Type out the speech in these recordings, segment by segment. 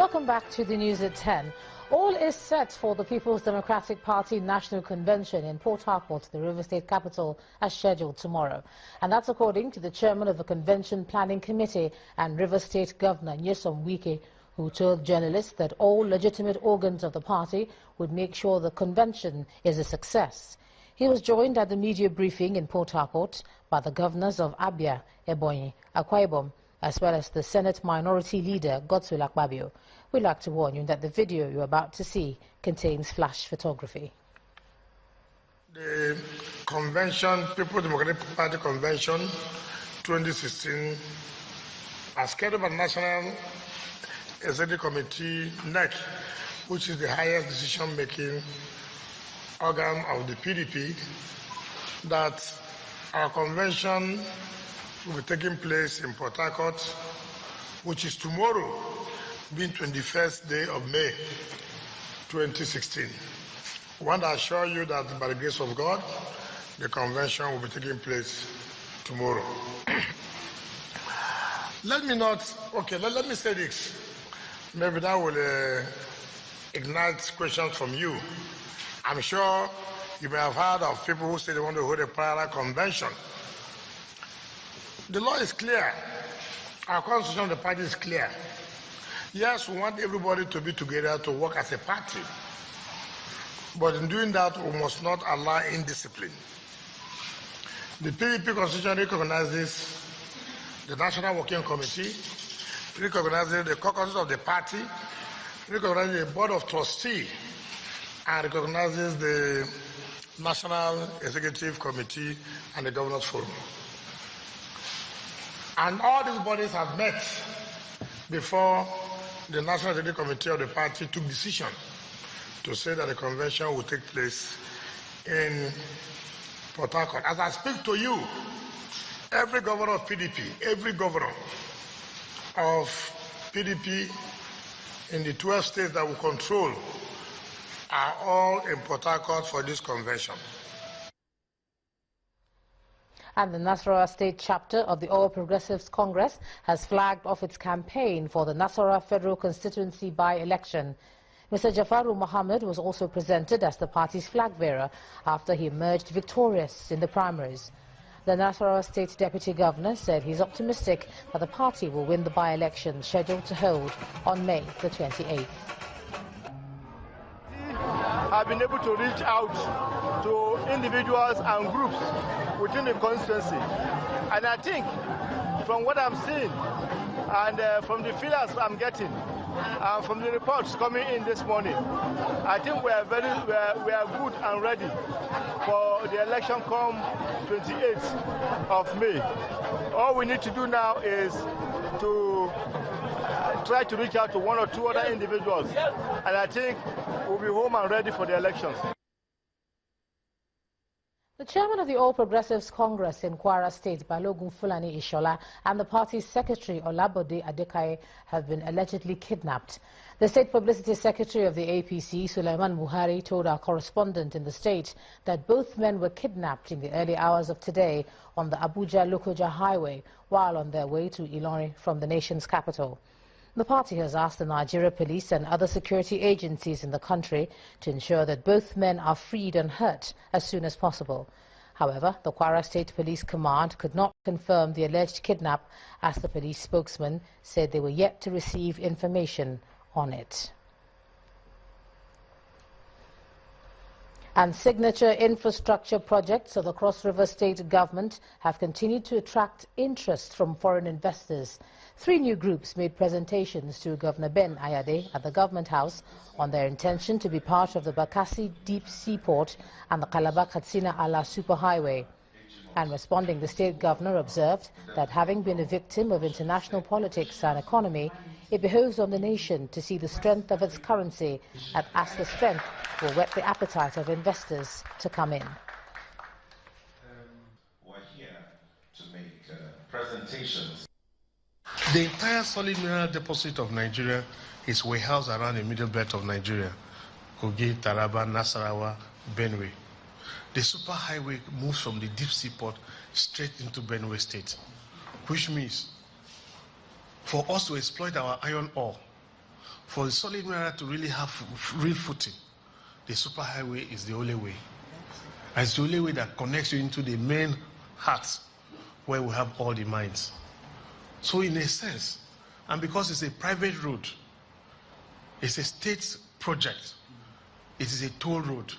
Welcome back to the news at 10. All is set for the People's Democratic Party National Convention in Port Harcourt, the River State capital, as scheduled tomorrow. And that's according to the chairman of the Convention Planning Committee and River State Governor Nyesom Wike, who told journalists that all legitimate organs of the party would make sure the convention is a success. He was joined at the media briefing in Port Harcourt by the governors of Abia, Ebonyi, Akwa Ibom, as well as the Senate Minority Leader, Godswill Akpabio. We'd like to warn you that the video you're about to see contains flash photography. The convention, People's Democratic Party Convention 2016, as scheduled by the National Executive Committee, NEC, which is the highest decision-making organ of the PDP, that our convention will be taking place in Port Harcourt, which is tomorrow, being 21st day of May 2016. I want to assure you that by the grace of God, the convention will be taking place tomorrow. Let me say this. Maybe that will ignite questions from you. I'm sure you may have heard of people who say they want to hold a parallel convention. The law is clear. Our constitution of the party is clear. Yes, we want everybody to be together to work as a party. But in doing that, we must not allow indiscipline. The PDP constitution recognizes the National Working Committee, recognizes the caucuses of the party, recognizes the Board of Trustees, and recognizes the National Executive Committee and the Governors Forum. And all these bodies have met before the National Executive Committee of the party took decision to say that the convention will take place in Port Harcourt. As I speak to you, every governor of PDP, every governor of PDP in the 12 states that will control are all in Port Harcourt for this convention. And the Nasarawa State chapter of the All Progressives Congress has flagged off its campaign for the Nasarawa Federal Constituency by-election. Mr. Jafaru Mohammed was also presented as the party's flag bearer after he emerged victorious in the primaries. The Nasarawa State Deputy Governor said he's optimistic that the party will win the by-election scheduled to hold on May the 28th. I've been able to reach out to individuals and groups within the constituency. And I think from what I'm seeing and from the feelers I'm getting and from the reports coming in this morning, I think we are good and ready for the election come 28th of May. All we need to do now is to try to reach out to one or two other individuals, and I think we'll be home and ready for the elections. The chairman of the All Progressives Congress in Kwara State, Balogun Fulani Ishola, and the party's secretary, Olabode Adekaye, have been allegedly kidnapped. The state publicity secretary of the APC, Sulaiman Buhari, told our correspondent in the state that both men were kidnapped in the early hours of today on the Abuja-Lokoja highway while on their way to Ilorin from the nation's capital. The party has asked the Nigeria police and other security agencies in the country to ensure that both men are freed unhurt as soon as possible. However, the Kwara State Police Command could not confirm the alleged kidnap, as the police spokesman said they were yet to receive information on it. And signature infrastructure projects of the Cross River State government have continued to attract interest from foreign investors. 3 new groups made presentations to Governor Ben Ayade at the Government House on their intention to be part of the Bakassi Deep Seaport and the Calabar-Katsina-Ala Superhighway. And responding, the state governor observed that having been a victim of international politics and economy, it behoves on the nation to see the strength of its currency, and as the strength will whet the appetite of investors to come in. We're here to make presentations. The entire solid mineral deposit of Nigeria is warehoused around the middle belt of Nigeria: Kogi, Taraba, Nasarawa, Benue. The superhighway moves from the deep seaport straight into Benue State, which means for us to exploit our iron ore, For the solid mineral to really have real footing, the superhighway is the only way. And it's the only way that connects you into the main heart where we have all the mines. So in a sense, and because it's a private road, it's a state project, it is a toll road.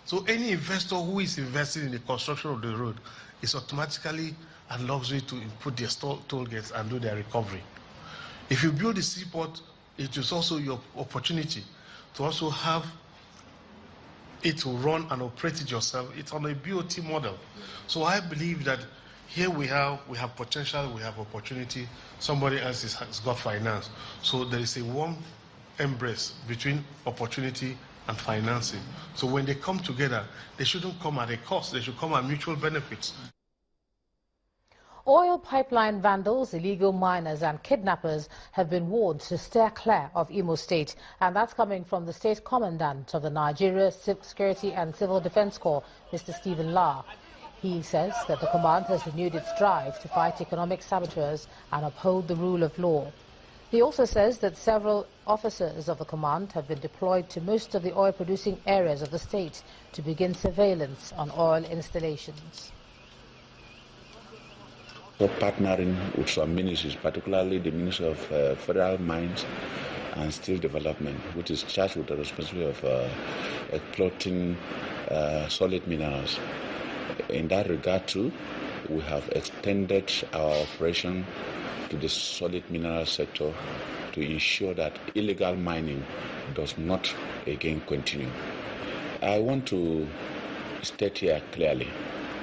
So any investor who is investing in the construction of the road is automatically at luxury to put their toll gates and do their recovery. If you build the seaport, it is also your opportunity to also have it to run and operate it yourself. It's on a BOT model. So I believe that here we have potential, we have opportunity. Somebody else has got finance. So there is a warm embrace between opportunity and financing. So when they come together, they shouldn't come at a cost. They should come at mutual benefits. Oil pipeline vandals, illegal miners and kidnappers have been warned to steer clear of Imo State, and that's coming from the State Commandant of the Nigeria Security and Civil Defense Corps, Mr. Stephen Lahr. He says that the command has renewed its drive to fight economic saboteurs and uphold the rule of law. He also says that several officers of the command have been deployed to most of the oil-producing areas of the state to begin surveillance on oil installations. We're partnering with some ministries, particularly the Ministry of Federal Mines and Steel Development, which is charged with the responsibility of exploiting solid minerals. In that regard too, we have extended our operation to the solid mineral sector to ensure that illegal mining does not again continue. I want to state here clearly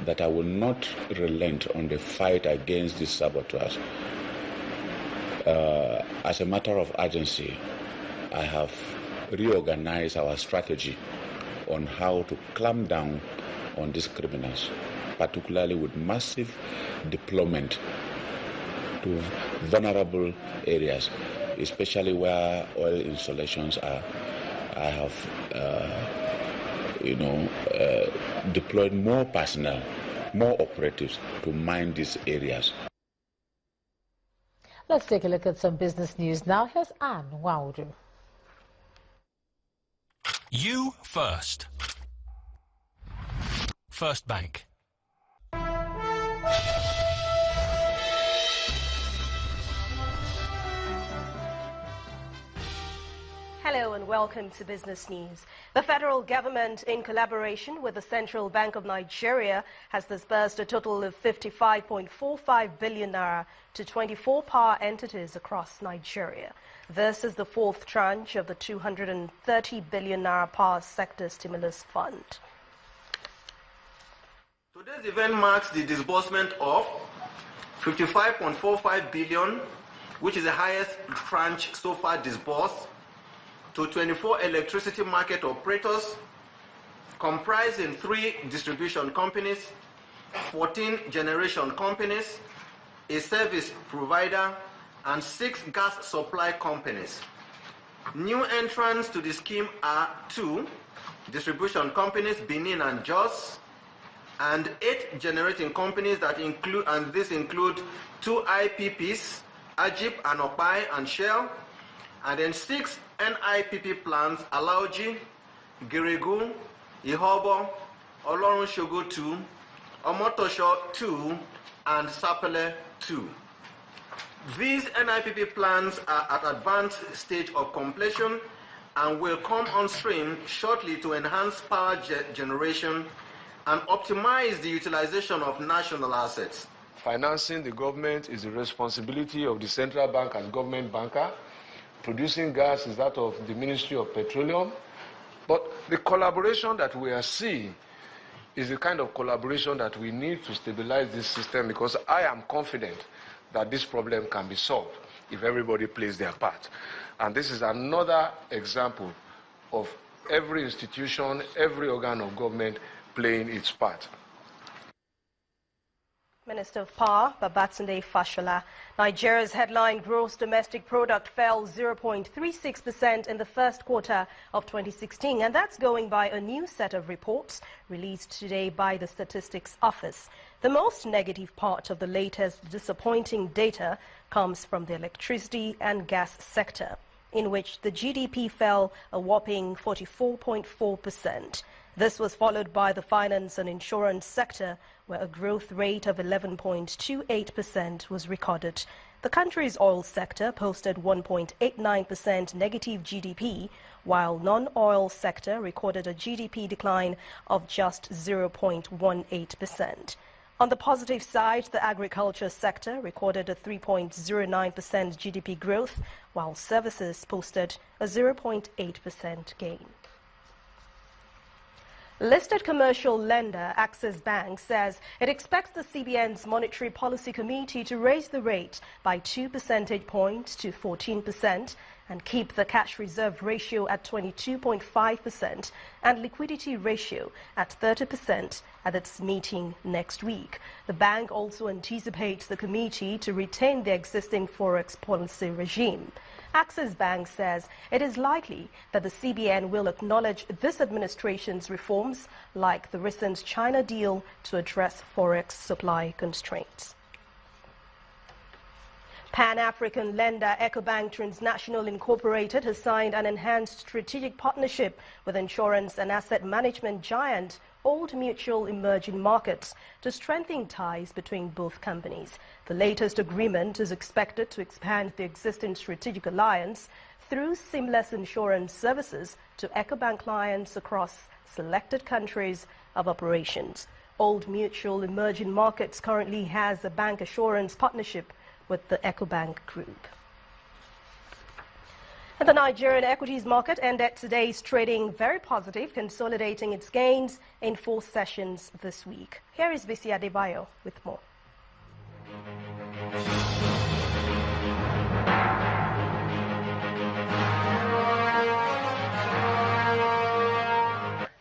that I will not relent on the fight against these saboteurs. As a matter of urgency, I have reorganized our strategy on how to clamp down on these criminals, particularly with massive deployment to vulnerable areas, especially where oil installations are. I have deployed more personnel, more operatives to mine these areas. Let's take a look at some business news now. Here's Anne Waudu. You first. First Bank. Hello and welcome to Business News. The federal government, in collaboration with the Central Bank of Nigeria, has disbursed a total of 55.45 billion naira to 24 power entities across Nigeria. This is the fourth tranche of the 230 billion naira power sector stimulus fund. Today's event marks the disbursement of 55.45 billion, which is the highest tranche so far disbursed, to 24 electricity market operators, comprising 3 distribution companies, 14 generation companies, a service provider, and 6 gas supply companies. New entrants to the scheme are 2 distribution companies, Benin and Jos, and 8 generating companies that include, and this include 2 IPPs, Ajib and Opai and Shell, and then 6 NIPP plants, Alaoji, Geregu, Ihobo, Olorun Shogo 2, Omotosho 2, and Sapele 2. These NIPP plants are at advanced stage of completion and will come on stream shortly to enhance power generation and optimize the utilization of national assets. Financing the government is the responsibility of the central bank as government banker. Producing gas is that of the Ministry of Petroleum. But the collaboration that we are seeing is the kind of collaboration that we need to stabilize this system, because I am confident that this problem can be solved if everybody plays their part. And this is another example of every institution, every organ of government playing its part. Minister of Power, Babatunde Fashola. Nigeria's headline gross domestic product fell 0.36% in the first quarter of 2016, and that's going by a new set of reports released today by the Statistics Office. The most negative part of the latest disappointing data comes from the electricity and gas sector. in which the GDP fell a whopping 44.4%. This was followed by the finance and insurance sector, where a growth rate of 11.28% was recorded. The country's oil sector posted 1.89% negative GDP, while non-oil sector recorded a GDP decline of just 0.18%. On the positive side, the agriculture sector recorded a 3.09% GDP growth, while services posted a 0.8% gain. Listed commercial lender Access Bank says it expects the CBN's Monetary Policy Committee to raise the rate by 2 percentage points to 14% and keep the cash reserve ratio at 22.5% and liquidity ratio at 30% at its meeting next week. The bank also anticipates the committee to retain the existing forex policy regime. Access Bank says it is likely that the CBN will acknowledge this administration's reforms, like the recent China deal to address forex supply constraints. Pan-African lender Ecobank Transnational Incorporated has signed an enhanced strategic partnership with insurance and asset management giant Old Mutual Emerging Markets to strengthen ties between both companies. The latest agreement is expected to expand the existing strategic alliance through seamless insurance services to Ecobank clients across selected countries of operations. Old Mutual Emerging Markets currently has a bank assurance partnership with the Ecobank Group. And the Nigerian equities market ended today's trading very positive, consolidating its gains in 4 sessions this week. Here is Bisi Adebayo with more.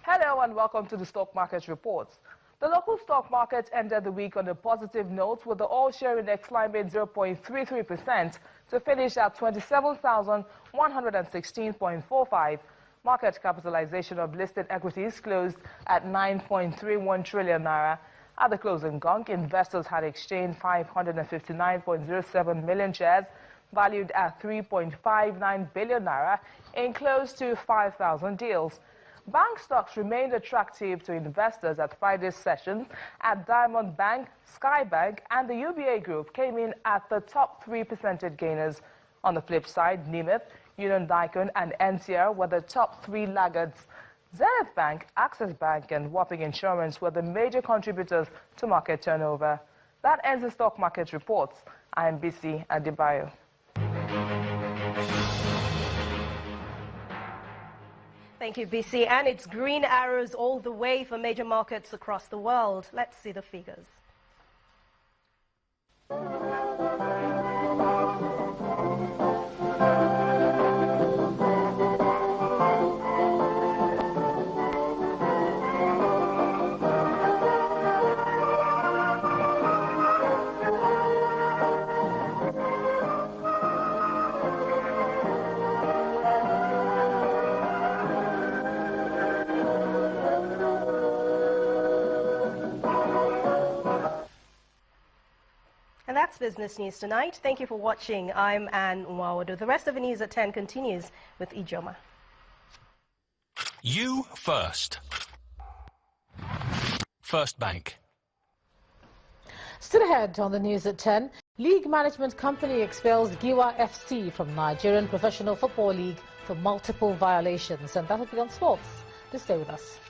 Hello and welcome to the Stock Market Reports. The local stock market ended the week on a positive note, with the all-share index climbing 0.33% to finish at 27,116.45. Market capitalization of listed equities closed at 9.31 trillion naira. At the closing gong, investors had exchanged 559.07 million shares, valued at 3.59 billion naira, in close to 5,000 deals. Bank stocks remained attractive to investors at Friday's session, at Diamond Bank, Skybank, and the UBA Group came in at the top 3% gainers. On the flip side, Nimith, Union Daikon, and NTR were the top 3 laggards. Zenith Bank, Access Bank, and Wapping Insurance were the major contributors to market turnover. That ends the stock market reports. I am Bisi Adebayo. Thank you, BC. And it's green arrows all the way for major markets across the world. Let's see the figures. And that's Business News Tonight. Thank you for watching. I'm Anne Nwawado. The rest of the news at 10 continues with Ijoma. You first. First Bank. Still ahead on the news at 10, League Management Company expels Giwa FC from Nigerian Professional Football League for multiple violations. And that will be on sports. Please stay with us.